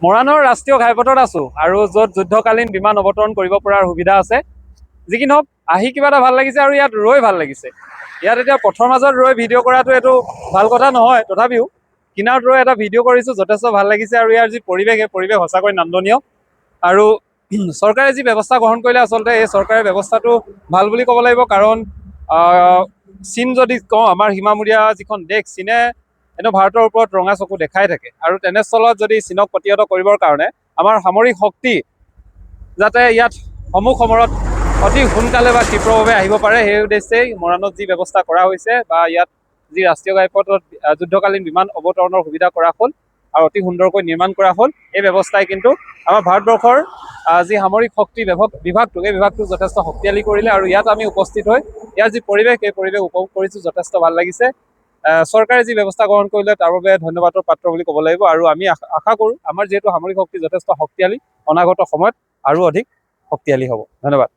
মৰাণৰ ৰাষ্ট্ৰীয় ঘাইপথত আছো আৰু য'ত যুদ্ধকালীন বিমান অৱতৰণ কৰিব পৰাৰ সুবিধা আছে। যি কি নহওক আহি কিবা এটা ভাল লাগিছে আৰু ইয়াত ৰৈ ভাল লাগিছে। ইয়াত এতিয়া পথৰ মাজত ৰৈ ভিডিঅ' কৰাটো এইটো ভাল কথা নহয়, তথাপিও কিনাৰত ৰৈ এটা ভিডিঅ' কৰিছোঁ, যথেষ্ট ভাল লাগিছে। আৰু ইয়াৰ যি পৰিৱেশ, এই পৰিৱেশ সঁচাকৈ নান্দনীয়। আৰু চৰকাৰে যি ব্যৱস্থা গ্ৰহণ কৰিলে, আচলতে এই চৰকাৰে ব্যৱস্থাটো ভাল বুলি ক'ব লাগিব। কাৰণ চীন যদি কওঁ, আমাৰ সীমামূৰীয়া যিখন দেশ, চীনে এনেও ভাৰতৰ ওপৰত ৰঙা চকু দেখাই থাকে। আৰু তেনেস্থলত যদি চীনক প্ৰতিহত কৰিবৰ কাৰণে আমাৰ সামৰিক শক্তি যাতে ইয়াত সমূহ সমৰত অতি সোনকালে বা ক্ষীপ্ৰভাৱে আহিব পাৰে, সেই উদ্দেশ্যেই মৰাণত যি ব্যৱস্থা কৰা হৈছে বা ইয়াত যি ৰাষ্ট্ৰীয় ঘাইপথত যুদ্ধকালীন বিমান অৱতৰণৰ সুবিধা কৰা হ'ল আৰু অতি সুন্দৰকৈ নিৰ্মাণ কৰা হ'ল, এই ব্যৱস্থাই কিন্তু আমাৰ ভাৰতবৰ্ষৰ যি সামৰিক শক্তি বিভাগটোক, এই বিভাগটোক যথেষ্ট শক্তিশালী কৰিলে। আৰু ইয়াত আমি উপস্থিত হৈ ইয়াৰ যি পৰিৱেশ, এই পৰিৱেশ উপভোগ কৰিছোঁ, যথেষ্ট ভাল লাগিছে। চৰকাৰে যি ব্যৱস্থা গ্ৰহণ কৰিলে তাৰ বাবে ধন্যবাদৰ পাত্ৰ বুলি ক'ব লাগিব। আৰু আমি আশা কৰোঁ, আমাৰ যিহেতু সামৰিক শক্তি যথেষ্ট শক্তিশালী, অনাগত সময়ত আৰু অধিক শক্তিশালী হ'ব। ধন্যবাদ।